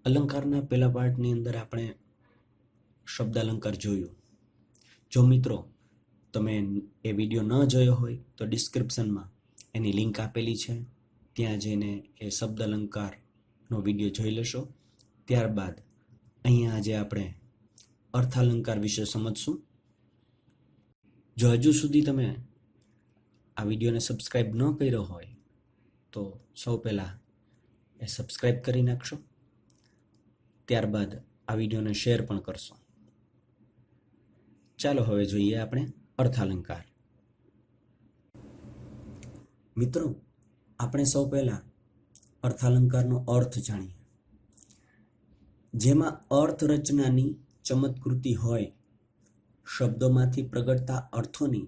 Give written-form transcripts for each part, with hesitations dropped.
અલંકારના પહેલા પાર્ટની અંદર આપણે શબ્દ અલંકાર જોયું. જો મિત્રો તમે એ વિડીયો ન જોયો હોય તો ડિસ્ક્રિપ્શનમાં એની લિંક આપેલી છે, ત્યાં જઈને એ શબ્દ અલંકારનો વિડીયો જોઈ લેશો. ત્યારબાદ અહીંયા આજે આપણે અર્થાલંકાર વિશે સમજશું. જો હજુ સુધી તમે આ વિડીયોને સબસ્ક્રાઈબ ન કર્યો હોય તો સૌ પહેલાં એ સબસ્ક્રાઈબ કરી નાખશો. ત્યારબાદ આ વિડીયોને શેર પણ કરશો. ચાલો હવે જોઈએ આપણે અર્થાલંકાર. મિત્રો, આપણે સૌ પહેલાં અર્થાલંકારનો અર્થ જાણીએ, જેમાં અર્થ રચનાની ચમત્કૃતિ હોય. શબ્દોમાંથી પ્રગટતા અર્થોની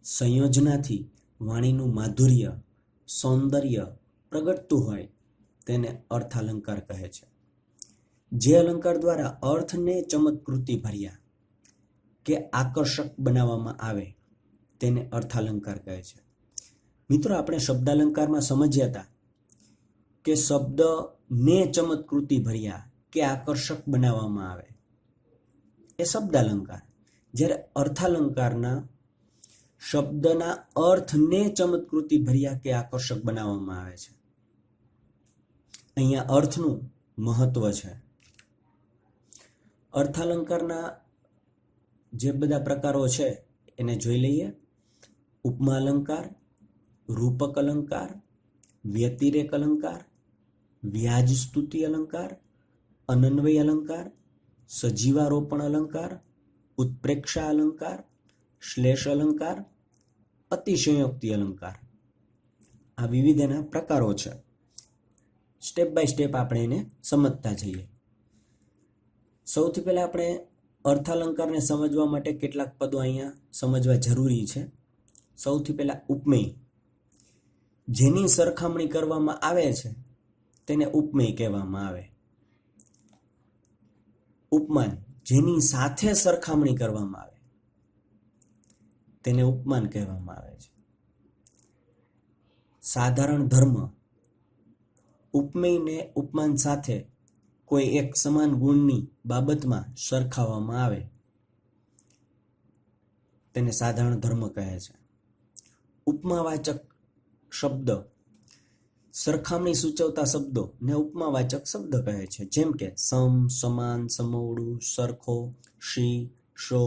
સંયોજનાથી વાણીનું માધુર્ય, સૌંદર્ય પ્રગટતું હોય તેને અર્થાલંકાર કહે છે. જે અલંકાર દ્વારા અર્થને ચમત્કૃતિ ભર્યા કે આકર્ષક બનાવવામાં આવે તેને અર્થાલંકાર કહે છે. મિત્રો, આપણે શબ્દાલંકારમાં સમજ્યા હતા કે શબ્દને ચમત્કૃતિ ભર્યા કે આકર્ષક બનાવવામાં આવે એ શબ્દાલંકાર, જ્યારે અર્થાલંકારના શબ્દના અર્થને ચમત્કૃતિ ભર્યા કે આકર્ષક બનાવવામાં આવે છે. અહીંયા અર્થનું મહત્વ છે. અર્થાલંકારના જે બધા પ્રકારો છે એને જોઈ લઈએ. ઉપમા અલંકાર, રૂપક અલંકાર, વ્યતિરેક અલંકાર, વ્યાજ સ્તુતિ અલંકાર, અનન્વય અલંકાર, સજીવારોપણ અલંકાર, ઉત્પ્રેક્ષા અલંકાર, શ્લેષ અલંકાર, અતિશયોક્તિ અલંકાર. આ વિવિધ એના પ્રકારો છે. સ્ટેપ બાય સ્ટેપ આપણે એને સમજતા જઈએ. સૌથી પહેલા આપણે અર્થાલંકારને સમજવા માટે કેટલાક પદો અહીંયા સમજવા જરૂરી છે. સૌથી પહેલા ઉપમેય. જેની સરખામણી કરવામાં આવે છે તેને ઉપમેય કહેવામાં આવે. ઉપમાન, જેની સાથે સરખામણી કરવામાં આવે તેને ઉપમાન કહેવામાં આવે છે. સાધારણ ધર્મ. ઉપમેયને ઉપમાન સાથે કોઈ એક સમાન ગુણની બાબતમાં સરખાવવામાં આવે તેને સાધારણ ધર્મ કહે છે. ઉપમાવાચક શબ્દ, સરખામણી સૂચવતા શબ્દો ને ઉપમાવાચક શબ્દ કહે છે. જેમ કે સમ, સમાન, સમવડું, સરખો, શી, શો,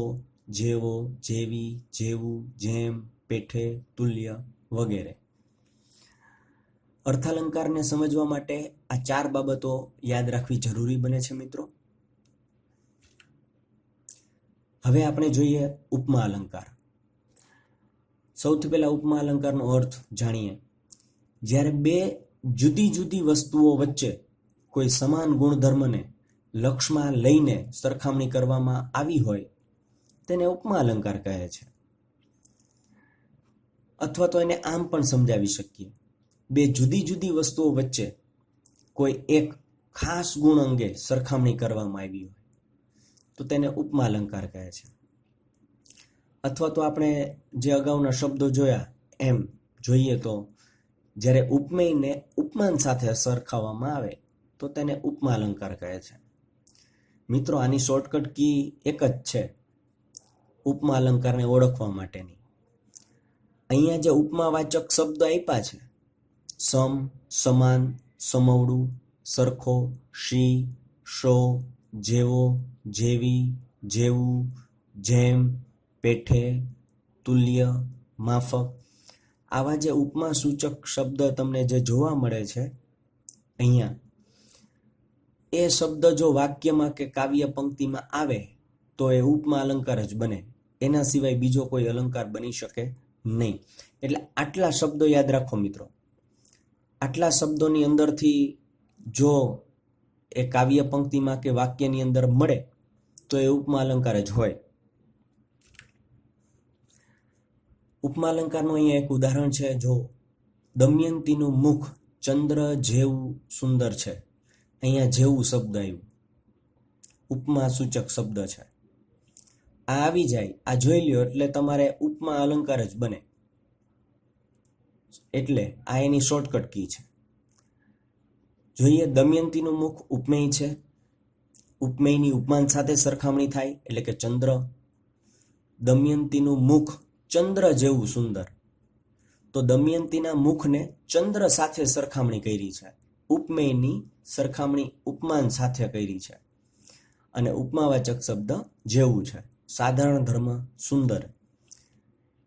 જેવો, જેવી, જેવું, જેમ, પેઠે, તુલ્ય વગેરે. અર્થાલંકારને સમજવા માટે આ 4 બાબતો યાદ રાખવી જરૂરી બને છે મિત્રો. હવે આપણે જોઈએ ઉપમા અલંકાર. સૌથી પહેલા ઉપમા અલંકારનો અર્થ જાણીએ. જ્યારે બે જુદી જુદી વસ્તુઓ વચ્ચે કોઈ સમાન ગુણધર્મને લક્ષમાં લઈને સરખામણી કરવામાં આવી હોય તેને ઉપમા અલંકાર કહે છે. અથવા તો એને આમ પણ સમજાવી શકીએ. બે જુદી જુદી વસ્તુઓ વચ્ચે કોઈ એક ખાસ ગુણ અંગે સરખામણી કરવામાં આવી હોય તો તેને ઉપમા અલંકાર કહે છે. અથવા તો આપણે જે અગાઉના શબ્દો જોયા એમ જોઈએ તો જ્યારે ઉપમેયને ઉપમાન સાથે સરખાવવામાં આવે તો તેને ઉપમા અલંકાર કહે છે. મિત્રો, આની શોર્ટકટ કી એક જ છે ઉપમા અલંકારને ઓળખવા માટેની. અહીંયા જે ઉપમાવાચક શબ્દ આપ્યા છે, સમ, સમાન, સમવડું, સરખો, શી, શો, જેવો, જેવી, જેવું, જેમ, પેઠે, તુલ્ય, માફક, આવા જે ઉપમા સૂચક શબ્દ તમને જે જોવા મળે છે અહીંયા, એ શબ્દ જો વાક્યમાં કે કાવ્ય પંક્તિમાં આવે તો એ ઉપમા અલંકાર જ બને. એના સિવાય બીજો કોઈ અલંકાર બની શકે નહીં. એટલે આટલા શબ્દો યાદ રાખો મિત્રો. આટલા શબ્દોની અંદરથી જો એ કાવ્ય પંક્તિમાં કે વાક્યની અંદર મળે તો એ ઉપમા અલંકાર જ હોય. ઉપમા અલંકારનું અહીંયા એક ઉદાહરણ છે. જો દમયંતીનું મુખ ચંદ્ર જેવું સુંદર છે. અહીંયા જેવું શબ્દ આવ્યું, ઉપમા સૂચક શબ્દ છે. આ આવી જાય, આ જોઈ લ્યો એટલે તમારે ઉપમા અલંકાર જ બને. એટલે આ એની શોર્ટકટ કી છે. જોઈએ, દમયંતીનું મુખ ઉપમેય છે ઉપમેયની ઉપમાન સાથે સરખામણી થાય એટલે કે ચંદ્ર. દમયંતીનું મુખ ચંદ્ર જેવું સુંદર, તો દમયંતીના મુખને ચંદ્ર સાથે સરખામણી કરી છે. ઉપમેયની સરખામણી ઉપમાન સાથે કરી છે. અને ઉપમાવાચક શબ્દ જેવું છે. સાધારણ ધર્મ સુંદર.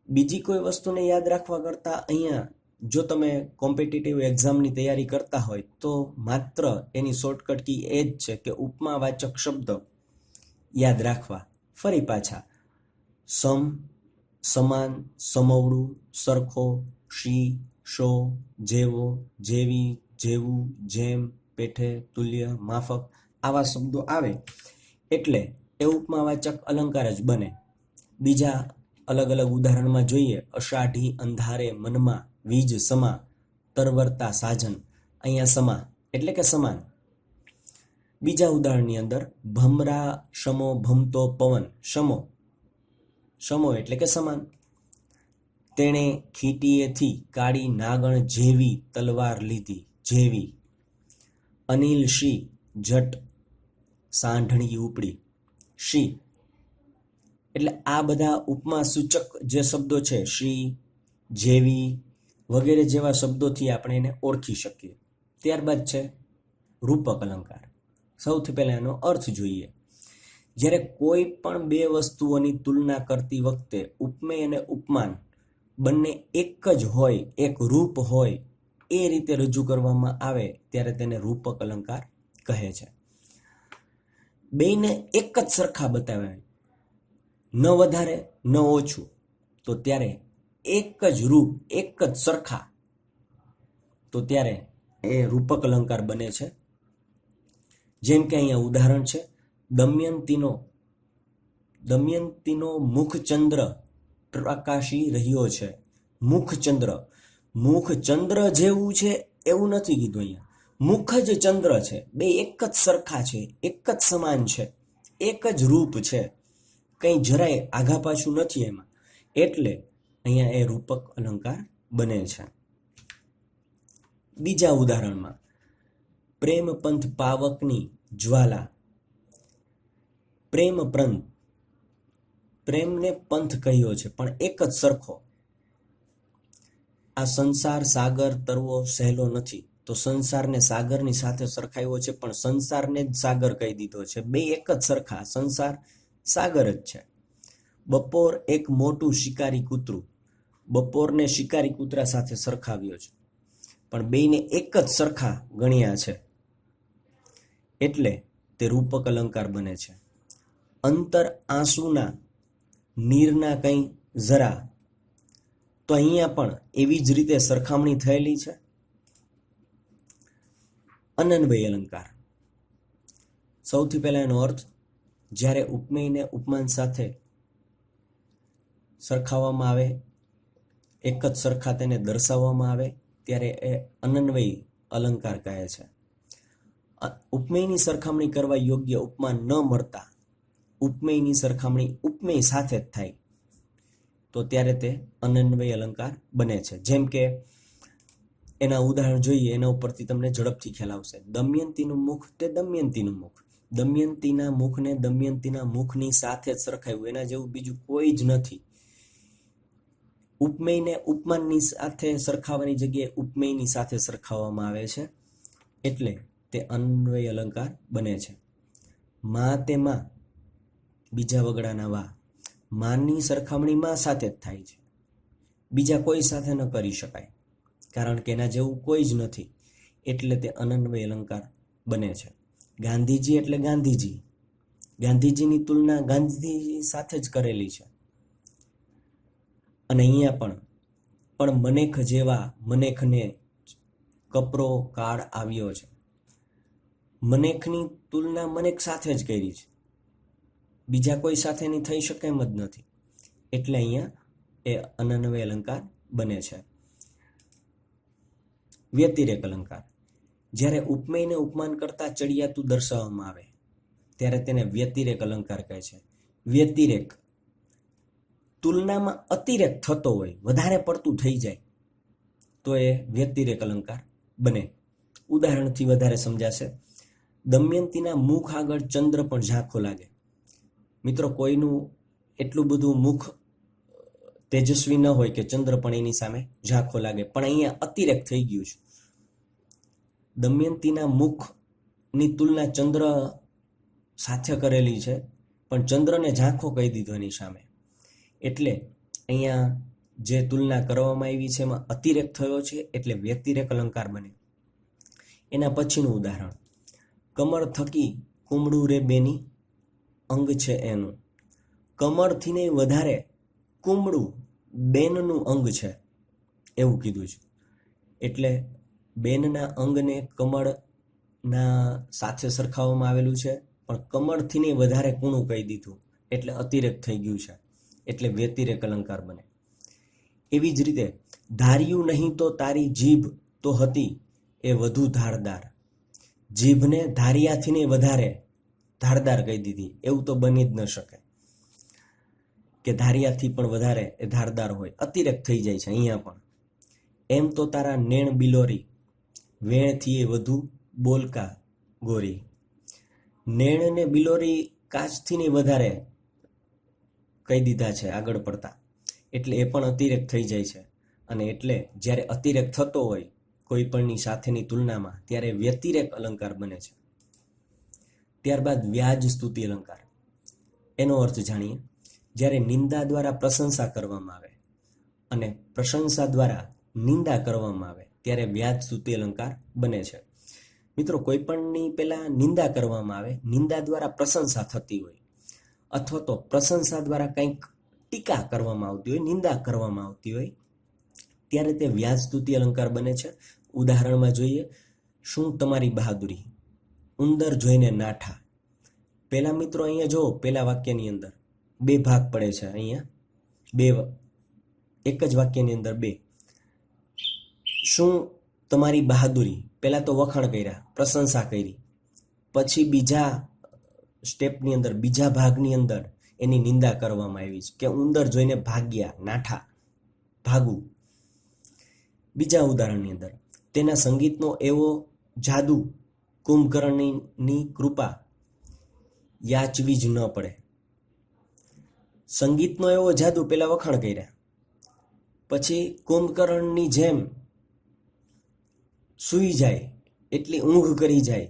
બીજી કોઈ વસ્તુને યાદ રાખવા કરતાં અહીંયા જો તમે કોમ્પિટિટિવ એક્ઝામની તૈયારી કરતા હોય તો માત્ર એની શોર્ટકટ કી એ જ છે કે ઉપમાવાચક શબ્દ યાદ રાખવા. ફરી પાછા સમ, સમાન, સમવડું, સરખો, શી, શો, જેવો, જેવી, જેવું, જેમ, પેઠે, તુલ્ય, માફક આવા શબ્દો આવે એટલે એ ઉપમાવાચક અલંકાર જ બને. બીજા અલગ અલગ ઉદાહરણમાં જોઈએ. અષાઢી અંધારે મનમાં, વીજ સમા, તરવરતા સાજન. અહીંયા સમા એટલે કે સમાન. બીજા ઉદાહરણની અંદર ભમરા શમો ભમતો પવન. શમો, શમો એટલે કે સમાન. તેણે ખીટીએથી કાળી નાગણ જેવી તલવાર લીધી. જેવી. અનિલ શી જટ સાંઢણી ઉપડી. શી એટલે આ બધા ઉપમા સૂચક જે શબ્દો છે શી, જેવી વગેરે જેવા શબ્દોથી આપણે એને ઓળખી શકીએ. ત્યારબાદ છે રૂપક અલંકાર. સૌથી પહેલા એનો અર્થ જોઈએ. જ્યારે કોઈ પણ બે વસ્તુઓની તુલના કરતી વખતે ઉપમેય અને ઉપમાન બંને એક જ હોય, એક રૂપ હોય એ રીતે રજૂ કરવામાં આવે ત્યારે તેને રૂપક અલંકાર કહે છે. બેયને એક જ સરખા બતાવે, ન વધારે ન ઓછું, તો ત્યારે એક જ રૂપ, એક જ સરખા, તો ત્યારે એ રૂપક અલંકાર બને છે. જેમ કે અહીંયા ઉદાહરણ છે દમયંતીનો મુખચંદ્ર પ્રકાશી રહ્યો છે. મુખચંદ્ર, મુખ ચંદ્ર જેવું છે એવું નથી કીધું. અહીંયા મુખ જ ચંદ્ર છે. બે એક જ સરખા છે, એક જ સમાન છે, એક જ રૂપ છે, કંઈ જરાય આઘા પાછું નથી એમાં. એટલે અહીંયા એ રૂપક અલંકાર બને છે. બીજા ઉદાહરણમાં પ્રેમ પંથ પાવકની જ્વાલા. પ્રેમને પંથ કહ્યો છે પણ એક જ સરખો. આ સંસાર સાગર તરવો સહેલો નથી, તો સંસારને સાગરની સાથે સરખાવ્યો છે પણ સંસારને જ સાગર કહી દીધો છે. બે એક જ સરખા, સંસાર સાગર જ છે. બપોર એક મોટું શિકારી કૂતરું. બપોરને શિકારી કૂતરા સાથે સરખાવ્યો છે પણ બેયને એક જ સરખા ગણ્યા છે એટલે તે રૂપક અલંકાર બને છે. અંતર આંસુના નીરના કંઈ જરા, તો અહીંયા પણ એવી જ રીતે સરખામણી થયેલી છે. અનન્વય અલંકાર. સૌથી પહેલા એનો અર્થ, જ્યારે ઉપમેયને ઉપમાન સાથે સરખાવવામાં આવે, એક જ સરખા તેને દર્શાવવામાં આવે ત્યારે એ અનન્વય અલંકાર કહે છે. ઉપમેયની સરખામણી કરવા યોગ્ય ઉપમાન ન મળતા ઉપમેયની સરખામણી ઉપમેય સાથે જ થાય તો ત્યારે તે અનન્વય અલંકાર બને છે. જેમ કે એના ઉદાહરણ જોઈએ, એના ઉપરથી તમને ઝડપથી ખ્યાલ આવશે. દમયંતીનું મુખ તે દમયંતીનું મુખ. દમયંતીના મુખને દમયંતીના મુખની સાથે જ સરખાવ્યું, એના જેવું બીજું કોઈ જ નથી. ઉપમેયને ઉપમાનની સાથે સરખાવવાની જગ્યાએ ઉપમેયની સાથે સરખાવવામાં આવે છે એટલે તે અન્વય અલંકાર બને છે. માં તે માં, બીજા વગડાના વા. માની સરખામણી માં સાથે જ થાય છે, બીજા કોઈ સાથે ન કરી શકાય કારણ કે એના જેવું કોઈ જ નથી એટલે તે અનન્વય અલંકાર બને છે. ગાંધીજી એટલે ગાંધીજી. ગાંધીજીની તુલના ગાંધીજી સાથે જ કરેલી છે. અને અહીંયા પણ મનેખ જેવા મનેખને કપરો કાળ આવ્યો છે. મનેખની તુલના મનેખ સાથે જ કરી છે, બીજા કોઈ સાથેની થઈ શકે એમ જ નથી એટલે અહીંયા એ અનન્વય અલંકાર બને છે. વ્યતિરેક અલંકાર. જ્યારે ઉપમેયને ઉપમાન કરતા ચડિયાતું દર્શાવવામાં આવે ત્યારે તેને વ્યતિરેક અલંકાર કહે છે. વ્યતિરેક, તુલનામાં અતિરેક થતો હોય, વધારે પડતું થઈ જાય તો એ વ્યતિરેક અલંકાર બને. ઉદાહરણથી વધારે સમજાશે. દમયંતીના મુખ આગળ ચંદ્ર પણ ઝાંખો લાગે. મિત્રો, કોઈનું એટલું બધું મુખ તેજસ્વી ન હોય કે ચંદ્ર પણ એની સામે ઝાંખો લાગે, પણ અહીંયા અતિરેક થઈ ગયું છે. દમયંતીના મુખની તુલના ચંદ્ર સાથે કરેલી છે, પણ ચંદ્રને ઝાંખો કહી દીધો એની સામે. એટલે અહીંયા જે તુલના કરવામાં આવી છે એમાં અતિરેક થયો છે, એટલે વ્યતિરેક અલંકાર બને. એના પછીનું ઉદાહરણ, કમળ થકી કુમળું રે બેની અંગ છે એનું. કમળથી ને વધારે કુમળું બેનનું અંગ છે એવું કીધું છે. એટલે બેનના અંગને કમળના સાથે સરખાવવામાં આવેલું છે, પણ કમળથી ને વધારે કૂણું કહી દીધું, એટલે અતિરેક થઈ ગયું છે, એટલે વ્યતિરેક અલંકાર બને. એવી જ રીતે, ધાર્યું નહીં તો તારી જીભ તો હતી એ વધુ ધારદાર. જીભને ધાર્યાથી ને વધારે ધારદાર કહી દીધી, એવું તો બની જ ન શકે કે ધાર્યાથી પણ વધારે એ ધારદાર હોય. અતિરેક થઈ જાય છે અહીંયા પણ. એમ તો તારા નેણ બિલોરી, વેણથી એ વધુ બોલકા ગોરી. નેણ ને બિલોરી કાચથી ને વધારે કહી દીધા છે આગળ પડતા, એટલે એ પણ અતિરેક થઈ જાય છે. અને એટલે જ્યારે અતિરેક થતો હોય કોઈ પણની સાથેની તુલનામાં, ત્યારે વ્યતિરેક અલંકાર બને છે. ત્યારબાદ વ્યાજ સ્તુતિ અલંકાર. એનો અર્થ જાણીએ. જ્યારે નિંદા દ્વારા પ્રશંસા કરવામાં આવે અને પ્રશંસા દ્વારા નિંદા કરવામાં આવે, ત્યારે વ્યાજ સ્તુતિ અલંકાર બને છે. મિત્રો, કોઈ પણની પહેલા નિંદા કરવામાં આવે, નિંદા દ્વારા પ્રશંસા થતી હોય, અથવા તો પ્રશંસા દ્વારા કંઈક ટીકા કરવામાં આવતી હોય, નિંદા કરવામાં આવતી હોય, ત્યારે તે વ્યાજ સ્તુતિ અલંકાર બને છે. ઉદાહરણમાં જોઈએ, શું તમારી બહાદુરી, ઉંદર જોઈને નાઠા. પહેલા મિત્રો અહીંયા જો, પહેલા વાક્યની અંદર બે ભાગ પડે છે. અહીંયા એક જ વાક્યની અંદર બે. શું તમારી બહાદુરી, પહેલા તો વખાણ કર્યા, પ્રશંસા કરી, પછી બીજા સ્ટેપની અંદર, બીજા ભાગની અંદર એની નિંદા કરવામાં આવી છે કે ઉંદર જોઈને ભાગ્યા, નાઠા, ભાગવું. બીજા ઉદાહરણની અંદર, તેના સંગીતનો એવો જાદુ, કુંભકર્ણની કૃપા યાચવી જ ન પડે. સંગીતનો એવો જાદુ, પેલા વખાણ કર્યા, પછી કુંભકર્ણની જેમ સૂઈ જાય, એટલી ઊંઘ કરી જાય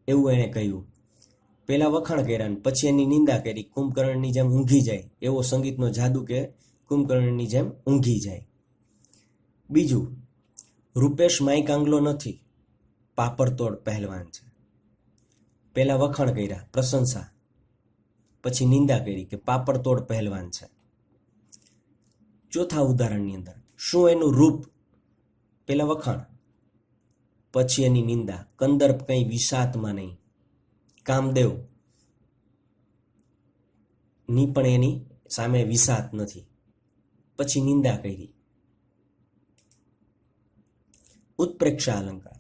એવું એણે કહ્યું. પહેલા વખાણ કર્યા ને પછી એની નિંદા કરી, કુંભકર્ણની જેમ ઊંઘી જાય, એવો સંગીતનો જાદુ કે કુંભકર્ણની જેમ ઊંઘી જાય. બીજું, રૂપેશ માઈકાંગલો નથી, પાપડતોડ પહેલવાન છે. પહેલા વખાણ કર્યા, પ્રશંસા, પછી નિંદા કરી કે પાપડતોડ પહેલવાન છે. ચોથા ઉદાહરણની અંદર, શું એનું રૂપ, પહેલા વખાણ, પછી એની નિંદા, કંદર્પ કંઈ વિષાતમાં નહીં, કામદેવ ની પણ એની સામે વિષાત નથી, પછી નિંદા કરી. ઉત્પ્રેક્ષા અલંકાર.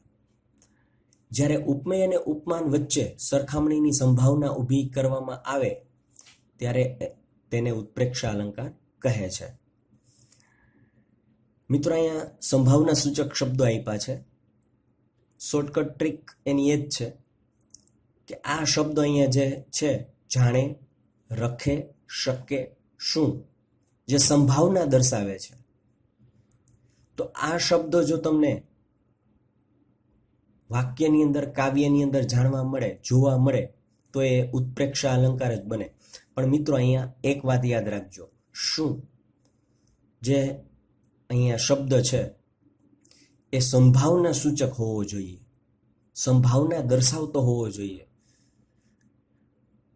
જ્યારે ઉપમેય અને ઉપમાન વચ્ચે સરખામણીની સંભાવના ઊભી કરવામાં આવે ત્યારે તેને ઉત્પ્રેક્ષા અલંકાર કહે છે. મિત્રો, અહીંયા સંભાવના સૂચક શબ્દો આપ્યા છે. શોર્ટકટ ટ્રીક એની એ જ છે કે આ શબ્દો અહીંયા જે છે, જાણે, રખે, શકે, શું, જે સંભાવના દર્શાવે છે, તો આ શબ્દો જો તમને વાક્યની અંદર, કાવ્યની અંદર જાણવા મળે, જોવા મળે, તો એ ઉત્પ્રેક્ષા અલંકાર જ બને. પણ મિત્રો, અહીંયા એક વાત યાદ રાખજો, શું જે અહીંયા શબ્દ છે એ સંભાવના સૂચક હોવો જોઈએ, સંભાવના દર્શાવતો હોવો જોઈએ.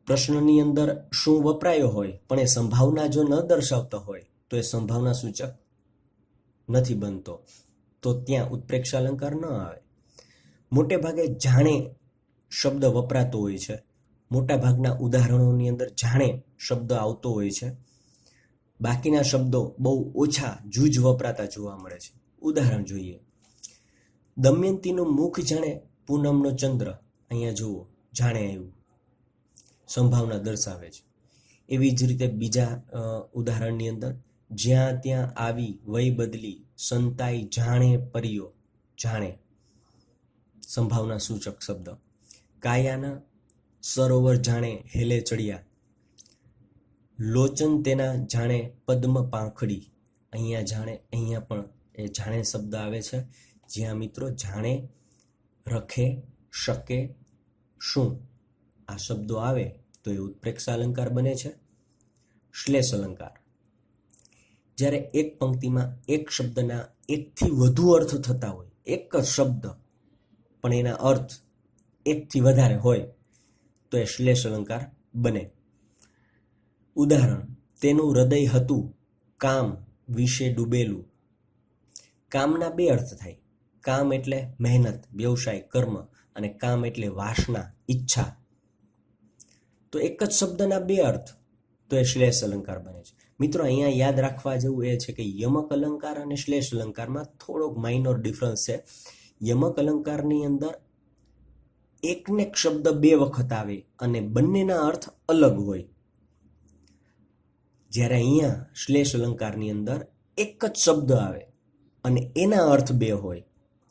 પ્રશ્નની અંદર શું વપરાયો હોય પણ એ સંભાવના જો ન દર્શાવતો હોય તો એ સંભાવના સૂચક નથી બનતો, તો ત્યાં ઉત્પ્રેક્ષા અલંકાર ન આવે. મોટે ભાગે જાણે શબ્દ વપરાતો હોય છે, મોટા ભાગના ઉદાહરણોની અંદર જાણે શબ્દ આવતો હોય છે, બાકીના શબ્દો બહુ ઓછા જૂજ વપરાતા જોવા મળે છે. ઉદાહરણ જોઈએ, દમયંતીનું મુખ જાણે પૂનમનો ચંદ્ર. અહીંયા જુઓ, જાણે આવ્યું, સંભાવના દર્શાવે છે. એવી જ રીતે બીજા ઉદાહરણની અંદર, જ્યાં ત્યાં આવી વય બદલી, સંતાઈ જાણે પરિયો, જાણે સંભાવના સૂચક શબ્દ. કાયાના સરોવર જાણે હેલે ચડ્યા, લોચન તેના જાણે પદ્મ પાંખડી. અહીંયા પણ એ જાણે શબ્દ આવે છે, જ્યાં મિત્રો જાણે, રખે, શકે, શું આ શબ્દો આવે તો એ ઉત્પ્રેક્ષ અલંકાર બને છે. શ્લેષ અલંકાર, જ્યારે એક પંક્તિમાં એક શબ્દના એકથી વધુ અર્થ થતા હોય, એક જ શબ્દ પણ એના અર્થ એકથી વધારે હોય તો એ શ્લેષ અલંકાર બને. ઉદાહરણ, તેનું હૃદય હતું કામ વિશે ડૂબેલું. કામના બે અર્થ થાય. કામ એટલે મહેનત, વ્યવસાય, કર્મ, અને કામ એટલે વાસના, ઈચ્છા. તો એક જ શબ્દના બે અર્થ તો એ શ્લેષ અલંકાર બને છે. મિત્રો, અહીંયા યાદ રાખવા જેવું એ છે કે યમક અલંકાર અને શ્લેષ અલંકારમાં થોડોક માઇનોર ડિફરન્સ છે. યમક અલંકારની અંદર એકને એક શબ્દ બે વખત આવે અને બંનેના અર્થ અલગ હોય, જ્યારે અહીંયા શ્લેષ અલંકારની અંદર એક જ શબ્દ આવે અને એના અર્થ બે હોય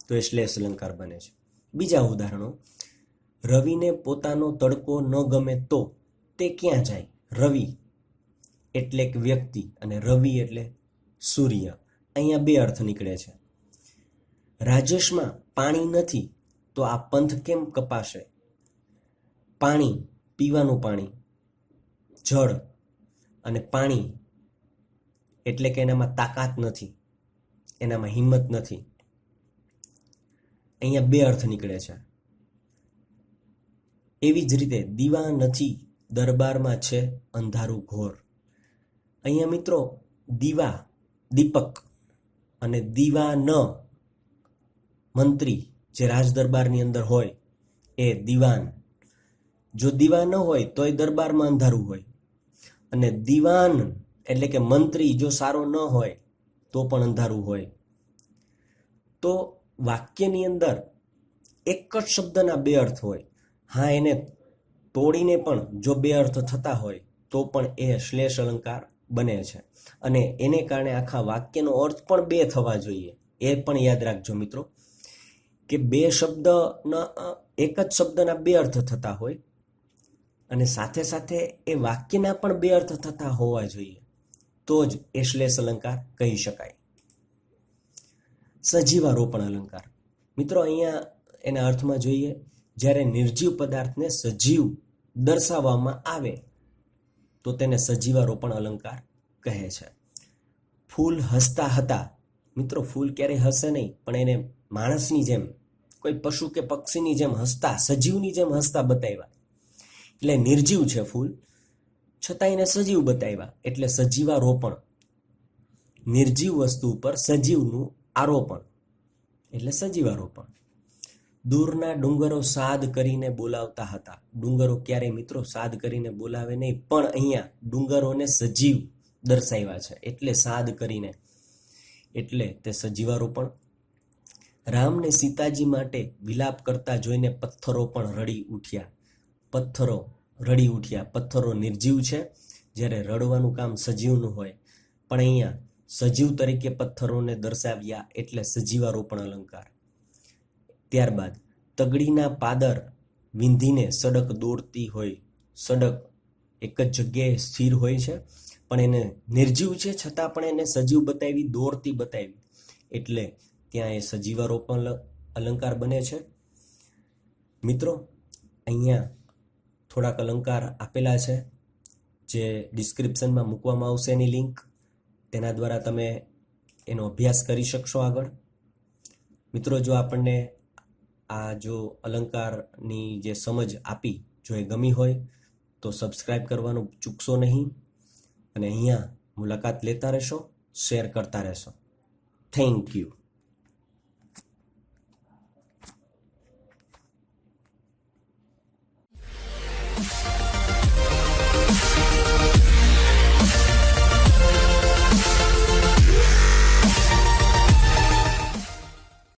તો એ શ્લેષ અલંકાર બને છે. બીજા ઉદાહરણો, રવિને પોતાનો તડકો ન ગમે તો તે ક્યાં જાય. રવિ એટલે એક વ્યક્તિ અને રવિ એટલે સૂર્ય. અહીંયા બે અર્થ નીકળે છે. રાજેશમાં પાણી નથી તો આ પંથ કેમ કપાશે. પાણી, પીવાનું પાણી, જળ, અને પાણી એટલે કે એનામાં તાકાત નથી, એનામાં હિંમત નથી. અહીંયા બે અર્થ નીકળે છે. એવી જ રીતે દીવા નથી દરબારમાં છે અંધારું ઘોર. અહીંયા મિત્રો દીવા, દીપક, અને દીવા ન મંત્રી જે રાજ દરબારની અંદર હોય એ દીવાન. જો દીવા ન હોય તો એ દરબારમાં અંધારું હોય, અને દીવાન એટલે કે મંત્રી જો સારો ન હોય તો પણ અંધારું હોય. તો વાક્યની અંદર એક જ શબ્દના બે અર્થ હોય. હા, એને તોડીને પણ જો બે અર્થ થતા હોય તો પણ એ શ્લેષ અલંકાર બને છે, અને એને કારણે આખા વાક્યનો અર્થ પણ બે થવા જોઈએ. એ પણ યાદ રાખજો મિત્રો કે બે શબ્દના, એક જ શબ્દના બે અર્થ થતા હોય અને સાથે સાથે એ વાક્યના પણ બે અર્થ થતા હોવા જોઈએ, તો જ એ શ્લેષ અલંકાર કહી શકાય. સજીવારોપણ અલંકાર, મિત્રો અહીંયા એના અર્થમાં જોઈએ, જ્યારે નિર્જીવ પદાર્થને સજીવ દર્શાવવામાં આવે તો તેને સજીવારોપણ અલંકાર કહે છે. ફૂલ હસતા હતા. મિત્રો, ફૂલ ક્યારેય હસે નહીં, પણ એને માણસની જેમ, કોઈ પશુ કે પક્ષીની જેમ હસતા, સજીવની જેમ હસતા બતાવ્યા, એટલે નિર્જીવ છે ફૂલ, છતાં એને સજીવ બતાવ્યા, એટલે સજીવારોપણ. નિર્જીવ વસ્તુ ઉપર સજીવનું આરોપણ એટલે સજીવારોપણ. દૂરના ડુંગરો સાદ કરીને બોલાવતા હતા. ડુંગરો ક્યારેય મિત્રો સાદ કરીને બોલાવે નહીં, પણ અહીંયા ડુંગરોને સજીવ દર્શાવ્યા છે એટલે સાદ કરીને, એટલે તે સજીવારોપણ. રામને સીતાજી માટે વિલાપ કરતા જોઈને પથ્થરો પણ રડી ઉઠ્યા. પથ્થરો રડી ઉઠ્યા. પથ્થરો નિર્જીવ છે, જ્યારે રડવાનું કામ સજીવનું હોય, પણ અહીંયા સજીવ તરીકે પથ્થરોને દર્શાવ્યા એટલે સજીવારોપણ અલંકાર. ત્યારબાદ તગડીના પાદર વિંધીને સડક દોડતી હોય. સડક એક જ જગ્યાએ સ્થિર હોય છે, પણ એને નિર્જીવ છે છતાં પણ એને સજીવ બતાવી, દોડતી બતાવી, એટલે ત્યાં એ સજીવારોપણ અલંકાર બને છે. મિત્રો, અહીંયા થોડાક અલંકાર આપેલા છે જે ડિસ્ક્રિપ્શનમાં મૂકવામાં આવશે એની લિંક, તેના દ્વારા તમે એનો અભ્યાસ કરી શકશો આગળ. મિત્રો, જો આપણને આ જો અલંકારની જે સમજ આપી જો એ ગમી હોય તો સબસ્ક્રાઈબ કરવાનું ચૂકશો નહીં, અને અહીંયા મુલાકાત લેતા રહેશો, શેર કરતા રહેશો. Thank you.